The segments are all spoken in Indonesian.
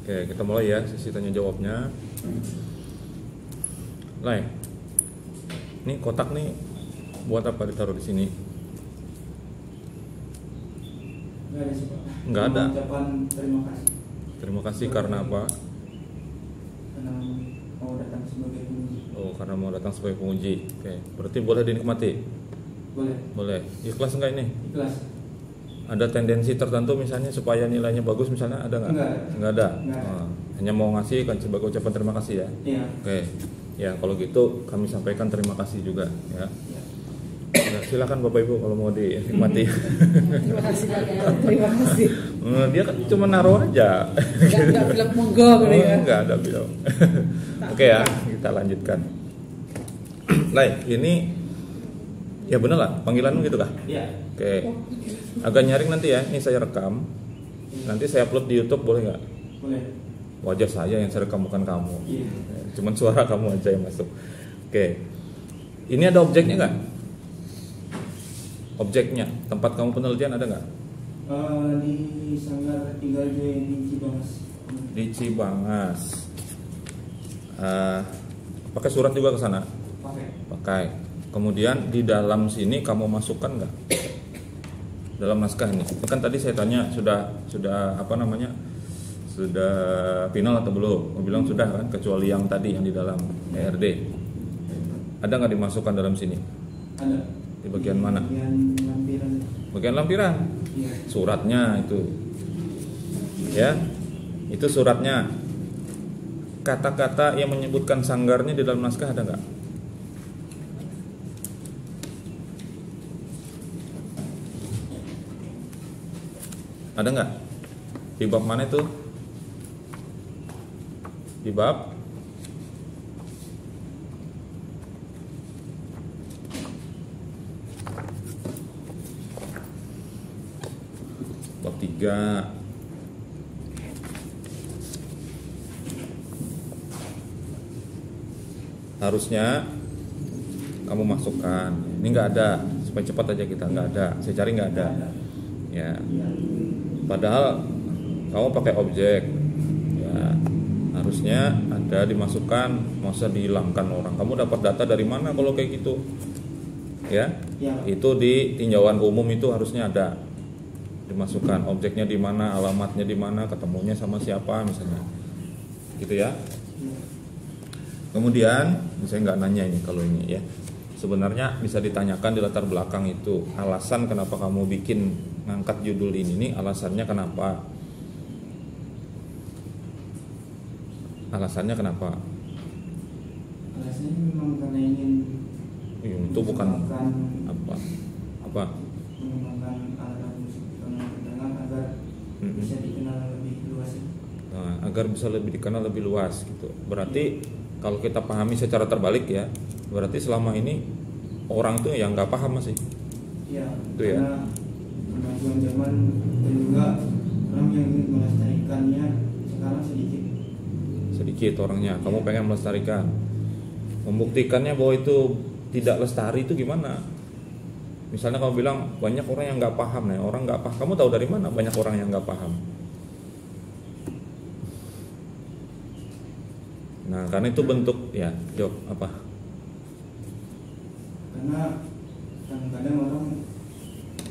Oke, kita mulai ya sesi tanya jawabnya. Lai, ini kotak nih buat apa ditaruh di sini? Nggak ada sih Pak. Nggak ada. Ucapan terima kasih Terima kasih karena apa? karena mau datang sebagai penguji. Oh, karena mau datang sebagai penguji. Oke, berarti boleh dinikmati? Boleh. Boleh. Ikhlas enggak ini? Ikhlas. Ada tendensi tertentu misalnya supaya nilainya bagus misalnya, ada nggak? Nggak ada. Nggak ada. Nggak ada. Oh, hanya mau ngasih kan sebagai ucapan terima kasih ya. Iya. Oke. Ya, kalau gitu kami sampaikan terima kasih juga ya. Iya. Ya, silakan Bapak Ibu kalau mau dinikmati. Terima kasih Pak. Terima kasih. Dia kan cuma naruh aja. Enggak bilang monggo gitu ya. Enggak ada bilang. Oke ya, kita lanjutkan. Lai, ini ya bener lah panggilanmu gitu kah? Iya. Oke. Agak nyaring nanti ya. Ini saya rekam. Nanti saya upload di YouTube boleh nggak? Boleh. Wajah saya yang saya rekam bukan kamu. Iya. Cuman suara kamu aja yang masuk. Oke. Ini ada objeknya nggak? Objeknya, tempat kamu penelitian ada nggak? Di Sanggar tinggal di Cibangas. Di Cibangas. Pakai surat juga ke sana? Pakai. Pakai. Kemudian di dalam sini kamu masukkan nggak? Dalam naskah ini. Ini kan tadi saya tanya sudah apa namanya? Sudah final atau belum? Kamu bilang sudah kan, kecuali yang tadi yang di dalam ERD. Ada nggak dimasukkan dalam sini? Ada. Di bagian mana? Bagian lampiran. Bagian lampiran. Iya. Suratnya itu. Ya. Itu suratnya. Kata-kata yang menyebutkan sanggarnya di dalam naskah ada nggak? Ada nggak? Di bab mana itu? Di bab bab 3. Harusnya kamu masukkan. Ini nggak ada, supaya cepat aja kita nggak ada. Saya cari nggak ada. Ya. Padahal kamu pakai objek. Ya. Harusnya ada dimasukkan, masa dihilangkan orang. Kamu dapat data dari mana kalau kayak gitu? Ya. Ya. Itu di tinjauan umum itu harusnya ada. Dimasukkan objeknya di mana, alamatnya di mana, ketemunya sama siapa misalnya. Gitu ya. Kemudian, saya nggak nanya ini kalau ini ya. Sebenarnya bisa ditanyakan di latar belakang itu alasan kenapa kamu bikin ngangkat judul ini nih, alasannya kenapa? Alasannya kenapa? Alasannya memang karena ingin Itu bukan apa? Apa? mengembangkan alat musik kenangan agar bisa dikenal lebih luas. Nah, agar bisa lebih dikenal lebih luas gitu. Berarti kalau kita pahami secara terbalik ya, berarti selama ini orang tuh yang nggak paham masih. Iya. Itu ya. Karena kemajuan zaman dan juga orang yang ingin melestarikannya sekarang sedikit. Sedikit orangnya. Kamu pengen melestarikan. Membuktikannya bahwa itu tidak lestari itu gimana? Misalnya kamu bilang banyak orang yang nggak paham nih, orang nggak paham. Kamu tahu dari mana banyak orang yang nggak paham? Nah, karena itu bentuk ya, jawab apa? Karena kadang-kadang orang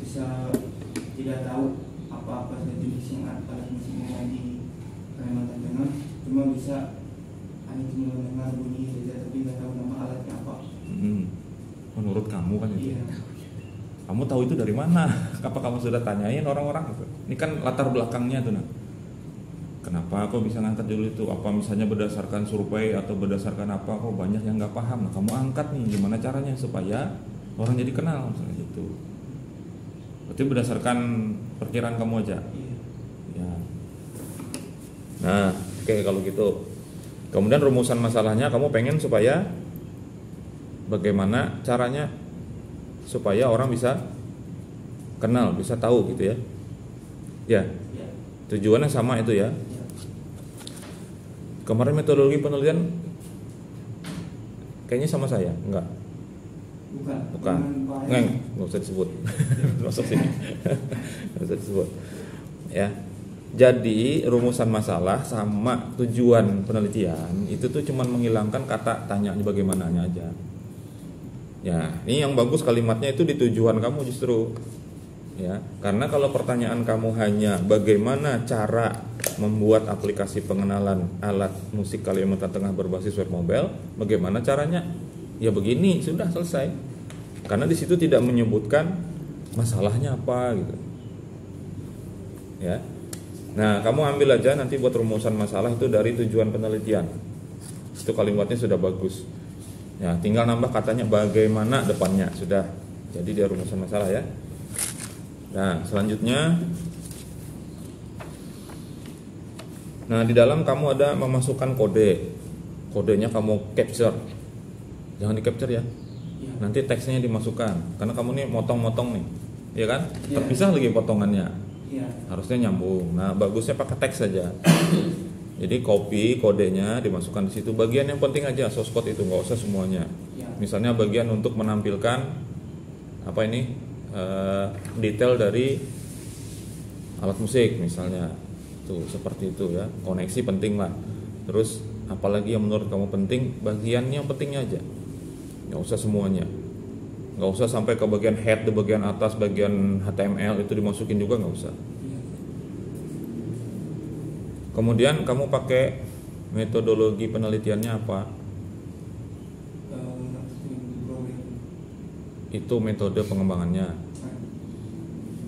bisa tidak tahu apa-apa saja jenis yang alat musik yang ada di Kalimantan Tengah, cuma bisa hanya cuma mendengar bunyi saja tapi nggak tahu nama alatnya apa. Menurut kamu kan itu. Iya. Kamu tahu itu dari mana? Apa kamu sudah tanyain orang-orang? Ini kan latar belakangnya tuh nah. Kenapa kok bisa ngangkat dulu itu? Apa misalnya berdasarkan survei atau berdasarkan apa? Kok banyak yang nggak paham? Nah, kamu angkat nih gimana caranya supaya orang jadi kenal misalnya gitu. Berarti berdasarkan perkiraan kamu aja. Iya. Ya. Nah, oke kalau gitu. Kemudian rumusan masalahnya kamu pengen supaya bagaimana caranya supaya orang bisa kenal, bisa tahu gitu ya. Ya. Iya. Tujuannya sama itu ya. Kemarin metodologi penelitian kayaknya sama saya, enggak? Bukan. Nggak usah disebut. Masuk sini. Nggak usah disebut. Ya. Jadi rumusan masalah sama tujuan penelitian itu tuh cuman menghilangkan kata tanya bagaimananya aja. Ya, ini yang bagus kalimatnya itu di tujuan kamu justru. Ya, karena kalau pertanyaan kamu hanya bagaimana cara membuat aplikasi pengenalan alat musik Kalimantan Tengah berbasis web mobile, bagaimana caranya? Ya begini, sudah selesai. Karena di situ tidak menyebutkan masalahnya apa gitu. Ya. Nah, kamu ambil aja nanti buat rumusan masalah itu dari tujuan penelitian. Itu kalimatnya sudah bagus. Ya, tinggal nambah katanya bagaimana depannya, sudah. Jadi dia rumusan masalah ya. Nah, selanjutnya, nah di dalam kamu ada memasukkan kode, kodenya kamu capture, jangan di capture ya, nanti teksnya dimasukkan, karena kamu nih motong-motong nih, ya kan, terpisah lagi potongannya, harusnya nyambung. Nah, bagusnya pakai teks saja. Jadi copy kodenya dimasukkan di situ. Bagian yang penting aja source code itu, nggak usah semuanya. Misalnya bagian untuk menampilkan apa ini? Detail dari alat musik misalnya, tuh seperti itu ya, koneksi penting lah. Terus apalagi yang menurut kamu penting, bagiannya yang pentingnya aja, nggak usah semuanya, nggak usah sampai ke bagian head, di bagian atas, bagian HTML itu dimasukin juga nggak usah. Kemudian kamu pakai metodologi penelitiannya apa? Itu metode pengembangannya.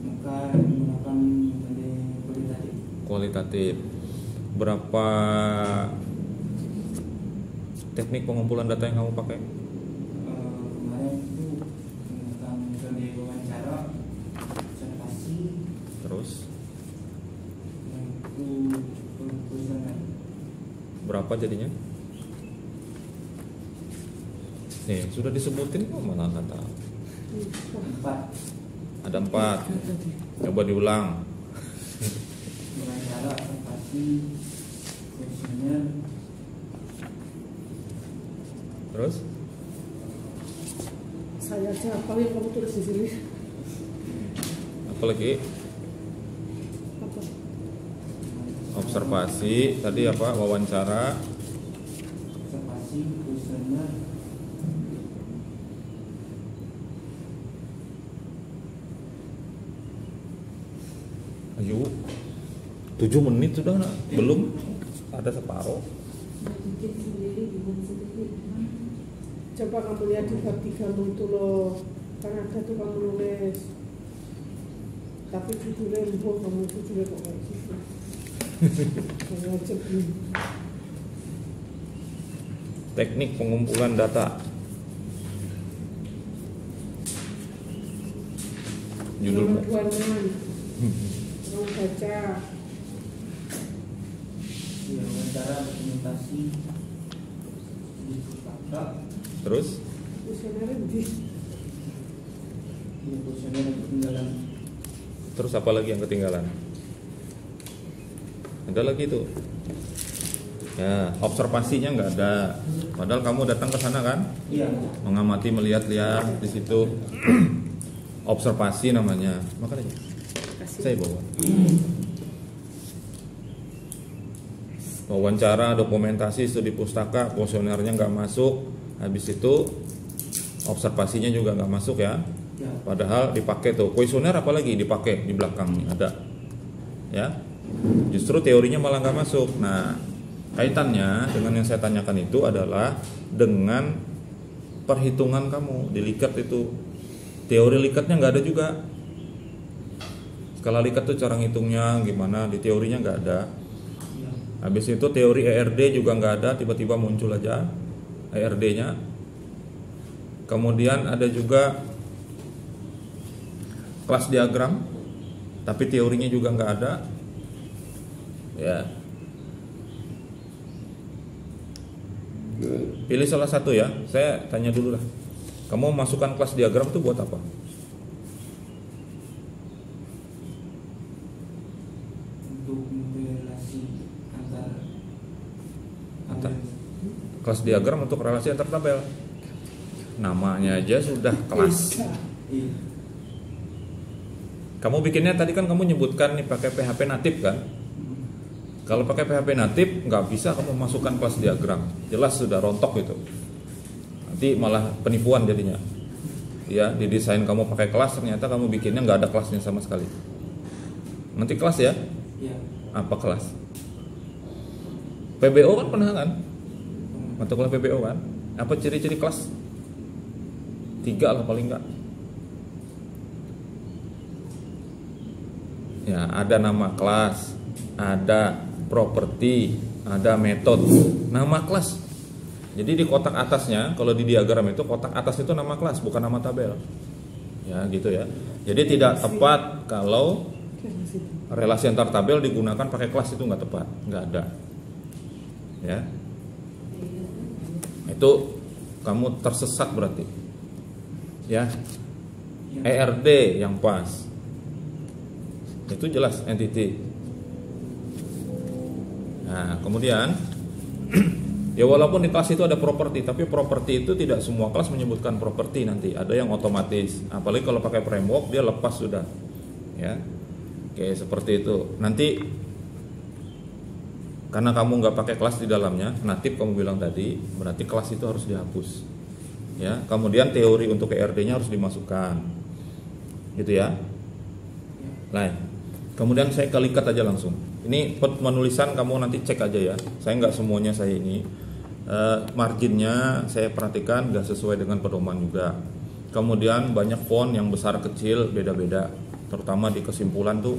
Maka menggunakan metode kualitatif. Berapa teknik pengumpulan data yang kamu pakai? Kemarin itu menggunakan metode wawancara, observasi, Terus itu kuesioner. berapa jadinya? Nih, sudah disebutin kok malah nggak tahu. 4 Ada 4. Coba diulang. wawancara, observasi, kuesioner, Terus Saya aja apa yang kamu tulis di sini? apa lagi? Apa? Observasi, tadi apa? Wawancara, observasi, kuesioner, ayo 7 menit sudah nak? Belum ada separuh. Bikin sendiri, bikin sendiri. Coba kamu lihat di bab 3 itu loh, kan ada tuh kamu nulis. Tapi judulnya empuk, kamu judulnya kok kayak gitu. Saya aja belum. Teknik pengumpulan data. Judul Nomor 26. Kamu baca. wawancara, dokumentasi, fakta, Terus Kuesionernya di kuesioner ketinggalan. Terus apa lagi yang ketinggalan? Ada lagi tuh. Ya, observasinya nggak ada. Padahal kamu datang ke sana kan? Iya. Mengamati, melihat-lihat di situ. Observasi namanya. Makanya saya bawa. Wawancara, dokumentasi, studi pustaka, kuesionernya nggak masuk. Habis itu observasinya juga nggak masuk ya. Ya. Padahal dipakai tuh kuesioner, apalagi dipakai di belakang nih ada. Ya, justru teorinya malah nggak masuk. Nah, kaitannya dengan yang saya tanyakan itu adalah dengan perhitungan kamu di likat itu. Teori likatnya nggak ada juga. Skala likat tuh cara ngitungnya gimana, di teorinya nggak ada. Iya. Habis itu teori ERD juga nggak ada, tiba-tiba muncul aja ERD-nya. Kemudian ada juga kelas diagram, tapi teorinya juga nggak ada. Ya. Pilih salah satu ya. Saya tanya dulu lah. Kamu masukkan kelas diagram itu buat apa? Untuk relasi antar Kelas diagram untuk relasi antar tabel. Namanya aja sudah kelas. Iya. Kamu bikinnya tadi kan kamu nyebutkan nih pakai PHP natif kan? Kalau pakai PHP natif nggak bisa kamu masukkan kelas diagram, jelas sudah rontok gitu. Nanti malah penipuan jadinya. Ya, didesain kamu pakai kelas, ternyata kamu bikinnya nggak ada kelasnya sama sekali. Nanti kelas ya? Iya. Apa kelas? PBO kan pernah kan? Mata kuliah PBO kan? Apa ciri-ciri kelas? 3 lah paling nggak. Ya, ada nama kelas, ada properti, ada metode. Nama kelas. Jadi di kotak atasnya, kalau di diagram itu kotak atas itu nama kelas, bukan nama tabel. Ya, gitu ya. Jadi tidak tepat kalau relasi antar tabel digunakan pakai kelas, itu nggak tepat, nggak ada. Ya. Itu kamu tersesat berarti. Ya. ERD yang pas. Itu jelas entity. Nah, kemudian ya walaupun di kelas itu ada properti, tapi properti itu tidak semua kelas menyebutkan properti nanti. Ada yang otomatis. Apalagi kalau pakai framework dia lepas sudah. Ya. Oke, seperti itu. Nanti karena kamu nggak pakai kelas di dalamnya, natif kamu bilang tadi, berarti kelas itu harus dihapus. Ya, kemudian teori untuk ERD-nya harus dimasukkan. Gitu ya. Lain. Kemudian saya kalikat aja langsung. Ini penulisan kamu nanti cek aja ya. Saya nggak semuanya saya ini marginnya saya perhatikan nggak sesuai dengan pedoman juga. Kemudian banyak font yang besar kecil beda-beda. Terutama di kesimpulan tuh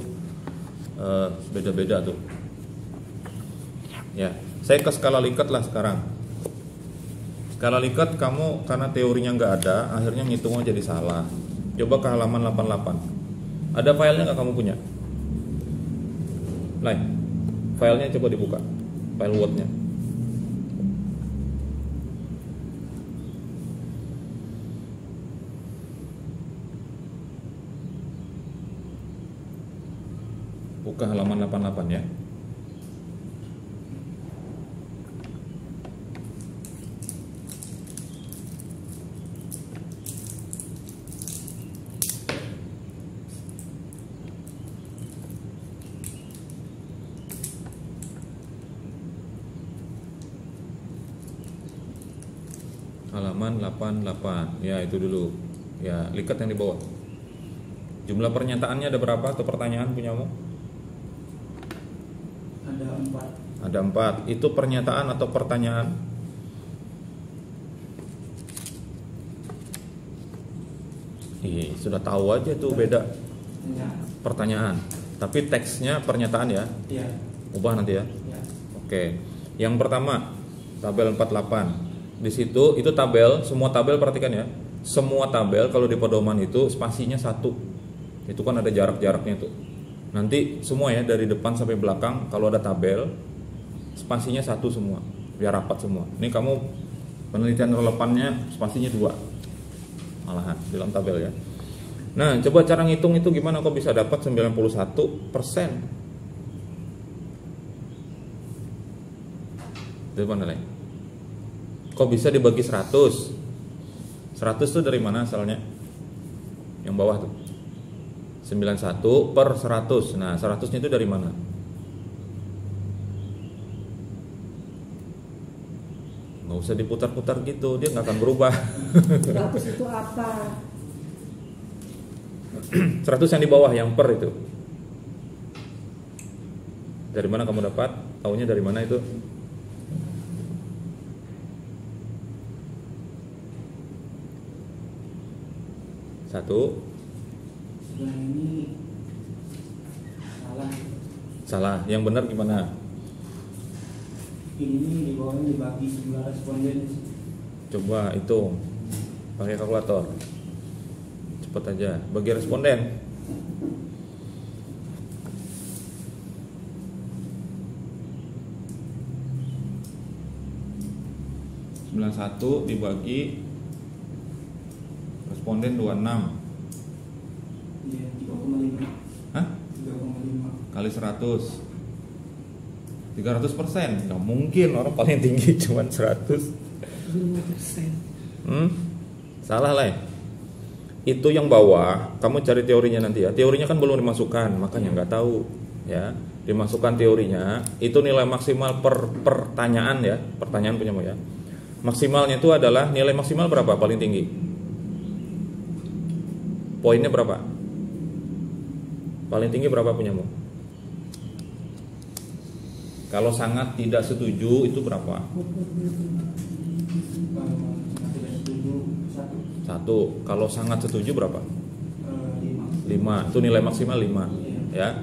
beda-beda tuh. Ya, saya ke skala Likert lah sekarang. Skala Likert kamu karena teorinya nggak ada, akhirnya ngitungnya jadi salah. Coba ke halaman 88. Ada filenya nggak kamu punya? Lain, filenya coba dibuka, file Word-nya. Buka halaman 88 ya. Halaman 88. Ya, itu dulu. Ya, Likert yang di bawah. Jumlah pernyataannya ada berapa atau pertanyaan punyamu? Ada 4. Ada 4. Itu pernyataan atau pertanyaan? Sudah tahu aja tuh beda. Pertanyaan. Tapi teksnya pernyataan ya? Iya. Ubah nanti ya? Iya. Oke. Yang pertama, tabel 48. Di situ itu tabel, semua tabel perhatikan ya. Semua tabel kalau di pedoman itu spasinya 1. Itu kan ada jarak-jaraknya tuh. Nanti semua ya dari depan sampai belakang kalau ada tabel spasinya 1 semua, biar rapat semua. Ini kamu penelitian relevannya spasinya 2. Malahan dalam tabel ya. Nah, coba cara ngitung itu gimana kok bisa dapat 91%. Dari mana lagi? Kok bisa dibagi 100? 100 tuh dari mana asalnya? Yang bawah tuh 91 per 100. Nah 100 nya itu dari mana? Nggak usah diputar-putar gitu, dia nggak akan berubah. 100 itu apa? 100 yang di bawah, yang per itu. Dari mana kamu dapat? Taunya dari mana itu? Satu. Sebelah ini salah. Salah. Yang benar gimana? Ini di bawahnya dibagi jumlah responden. Coba hitung pakai kalkulator. Cepet aja. Bagi responden. (91) dibagi responden 26. Iya, 3,5. Hah? 3,5 Kali 100 300%. Gak mungkin orang paling tinggi cuma 100. 5%. Salah lah ya. Itu yang bawah, kamu cari teorinya nanti ya. Teorinya kan belum dimasukkan, makanya nggak tahu ya. dimasukkan teorinya, itu nilai maksimal per pertanyaan ya, pertanyaan punyamu ya. Maksimalnya itu adalah nilai maksimal berapa paling tinggi? Poinnya berapa? Paling tinggi berapa punyamu? Kalau sangat tidak setuju itu berapa? Tidak setuju 1. Kalau sangat setuju berapa? 5. 5. Itu nilai maksimal 5 ya.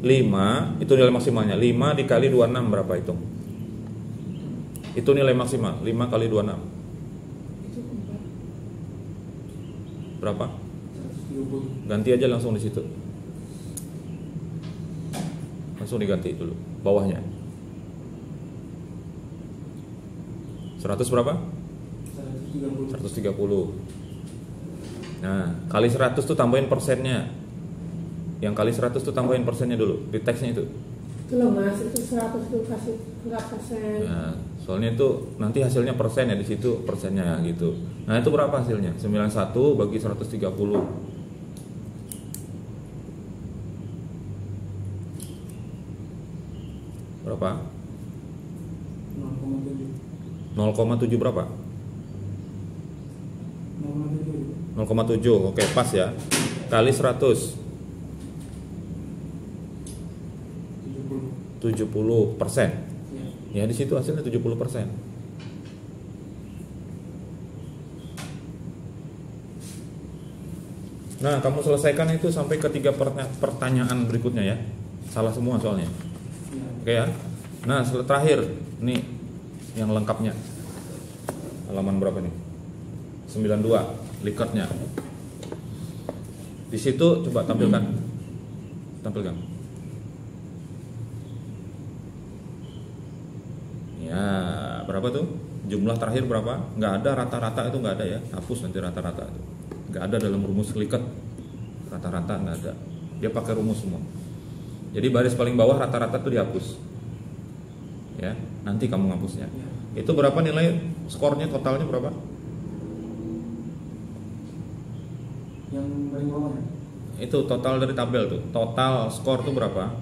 5 itu nilai maksimalnya. 5 dikali 26 berapa itu? Itu nilai maksimal. 5 kali 26 berapa? 130. Ganti aja langsung di situ. Langsung diganti dulu bawahnya. 100 berapa? 130. 130. Nah, kali 100 tuh tambahin persennya. Yang kali 100 tuh tambahin persennya dulu di teksnya itu. Itu loh Mas, itu 100 itu kasih berapa persen? Nah, soalnya itu nanti hasilnya persen ya, di situ persennya gitu. Nah, itu berapa hasilnya? 91 bagi 130. Berapa? 0,7. 0,7 berapa? 0,7. 0,7. Oke, pas ya. Kali 100 70%. Ya, di situ hasilnya 70%. Nah, kamu selesaikan itu sampai ke 3 pertanyaan berikutnya ya. Salah semua soalnya. Oke ya. Nah, terakhir nih yang lengkapnya. Halaman berapa nih? 92, Likatnya. Di situ coba tampilkan. Ya, berapa tuh? Jumlah terakhir berapa? Nggak ada rata-rata, itu nggak ada ya. Hapus nanti rata-rata itu. Nggak ada dalam rumus Likat. Rata-rata nggak ada. Dia pakai rumus semua. Jadi baris paling bawah rata-rata itu dihapus. Ya, nanti kamu ngapusnya. Itu berapa nilai skornya, totalnya berapa? Yang paling bawah ya? Itu total dari tabel tuh. Total skor tuh berapa?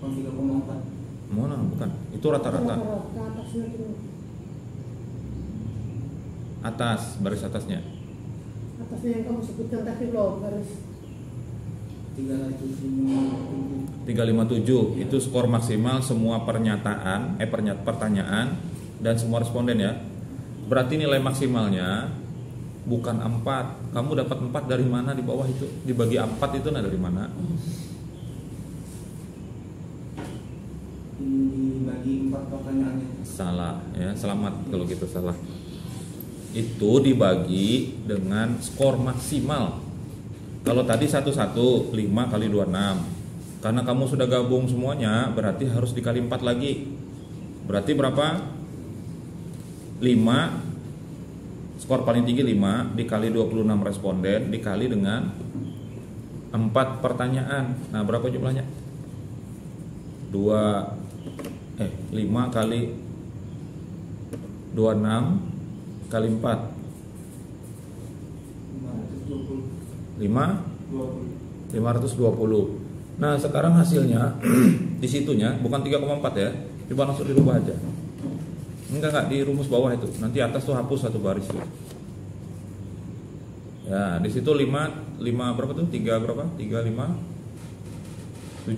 3,4. Mana? Bukan. Itu rata-rata. Ke atasnya itu. Atas, baris atasnya. Atasnya yang kamu sebutkan tadi loh, baris 357 itu skor maksimal semua pertanyaan dan semua responden ya. Berarti nilai maksimalnya bukan 4. Kamu dapat 4 dari mana di bawah itu? Dibagi 4 itu dari mana? Dibagi 4 pertanyaannya. Salah ya, selamat kalau gitu salah. Itu dibagi dengan skor maksimal. Kalau tadi 11 5 kali 26. Karena kamu sudah gabung semuanya, berarti harus dikali 4 lagi. Berarti berapa? 5. Skor paling tinggi 5 dikali 26 responden dikali dengan 4 pertanyaan. Nah, berapa jumlahnya? 5 kali 26 kali 4 520. Nah, sekarang hasilnya di situnya bukan 3,4 ya. Coba langsung dirubah aja. Enggak di rumus bawah itu. Nanti atas tuh hapus satu baris tuh. Ya, di situ 5 berapa tuh? 3 berapa? 357.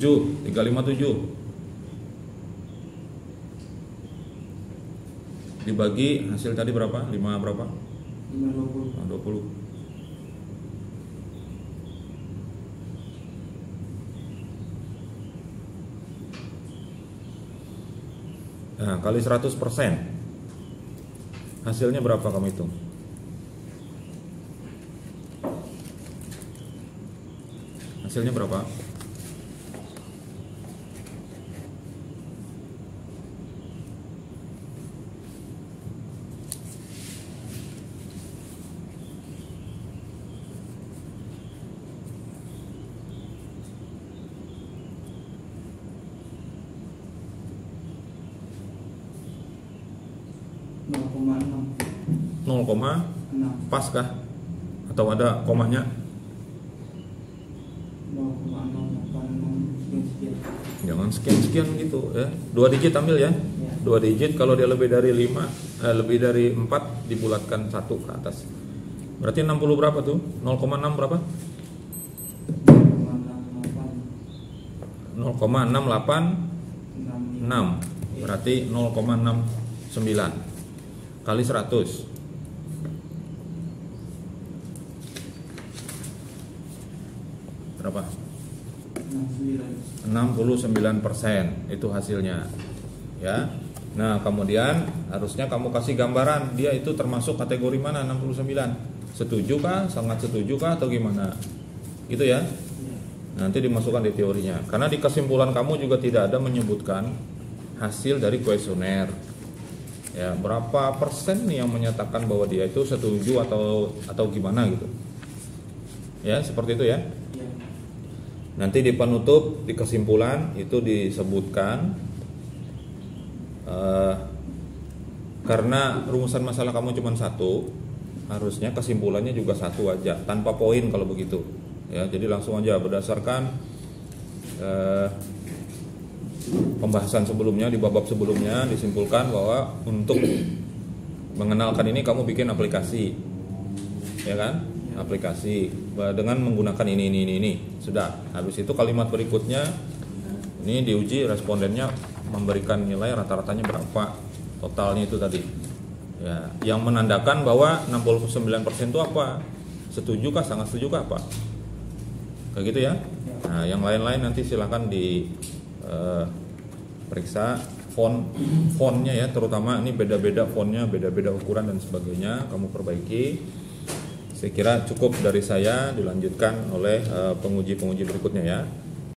Dibagi hasil tadi berapa? 5 berapa? 520. Nah, kali 100%. Hasilnya berapa kamu hitung? Hasilnya berapa? Pas kah? Atau ada komanya? 0,086 sekian. Jangan sekian-sekian gitu ya. 2 digit ambil ya. 2 digit, kalau dia lebih dari 5, lebih dari 4 dibulatkan 1 ke atas. Berarti 60 berapa tuh? 0,6 berapa? 0,686. Berarti 0,69 kali 100. Berapa? 69% itu hasilnya ya. Nah kemudian harusnya kamu kasih gambaran dia itu termasuk kategori mana 69, setuju kah, sangat setuju kah, atau gimana gitu ya. Nanti dimasukkan di teorinya, karena di kesimpulan kamu juga tidak ada menyebutkan hasil dari kuesioner ya, berapa persen nih yang menyatakan bahwa dia itu setuju atau gimana gitu ya, seperti itu ya. Nanti di penutup, di kesimpulan itu disebutkan karena rumusan masalah kamu cuma 1, harusnya kesimpulannya juga 1 aja, tanpa poin kalau begitu ya. Jadi langsung aja berdasarkan pembahasan sebelumnya, di bab sebelumnya disimpulkan bahwa untuk mengenalkan ini kamu bikin aplikasi ya kan, aplikasi dengan menggunakan ini sudah. Habis itu kalimat berikutnya ini diuji, respondennya memberikan nilai rata-ratanya berapa totalnya itu tadi ya, yang menandakan bahwa 69% itu apa, setuju kah, sangat setuju kah, apa kayak gitu ya. Nah yang lain-lain nanti silakan di periksa fontnya ya, terutama ini beda-beda fontnya, beda-beda ukuran dan sebagainya, kamu perbaiki. Saya kira cukup dari saya, dilanjutkan oleh penguji-penguji berikutnya ya.